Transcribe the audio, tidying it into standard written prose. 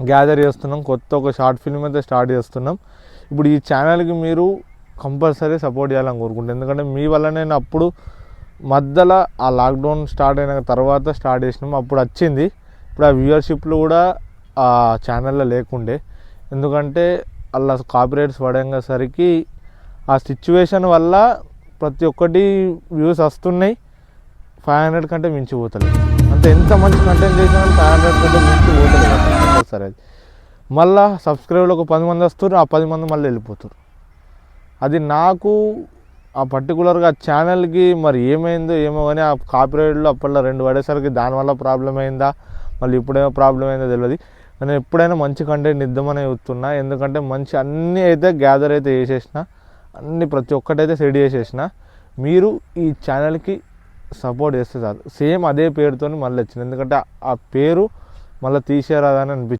Gather చేస్తున్నాం. కొత్త ఒక షార్ట్ ఫిల్మ్ అయితే స్టార్ట్ చేస్తున్నాం. ఇప్పుడు ఈ ఛానల్కి మీరు కంపల్సరీ సపోర్ట్ చేయాలని కోరుకుంటాను. ఎందుకంటే మీ వల్ల నేను అప్పుడు మధ్యలో ఆ లాక్డౌన్ స్టార్ట్ అయిన తర్వాత స్టార్ట్ చేసినాం, అప్పుడు వచ్చింది. ఇప్పుడు ఆ వ్యూవర్షిప్లు కూడా ఆ ఛానల్లో లేకుండే. ఎందుకంటే అలా కాపీరైట్స్ పడేసరికి ఆ సిచ్యువేషన్ వల్ల ప్రతి ఒక్కటి వ్యూస్ వస్తున్నాయి, 500 కంటే మించిపోతలేదు. అంటే ఎంత మంచి కంటెంట్ చేసినా 500 కంటే మించిపోతలేదు కంపల్సరీ. అది మళ్ళీ సబ్స్క్రైబర్లు ఒక 10 మంది వస్తారు, ఆ 10 మంది మళ్ళీ వెళ్ళిపోతారు. అది నాకు ఆ పర్టికులర్గా ఛానల్కి మరి ఏమైందో ఏమో కానీ ఆ కాపీరైట్లు అప్పట్లో 2 పడేసరికి దానివల్ల ప్రాబ్లం అయిందా మళ్ళీ ఇప్పుడేమో ప్రాబ్లం అయిందో తెలియదు. నేను ఎప్పుడైనా మంచి కంటెంట్ ఇద్దామని చెప్తున్నా. ఎందుకంటే మంచి అన్నీ అయితే గ్యాదర్ అయితే చేసేసిన, అన్ని ప్రతి ఒక్కటైతే సెట్ చేసేసిన. మీరు ఈ ఛానల్కి సపోర్ట్ చేస్తే చాలు. సేమ్ అదే పేరుతో మళ్ళీ వచ్చింది. ఎందుకంటే ఆ పేరు మళ్ళీ తీసేరాదని అనిపించింది.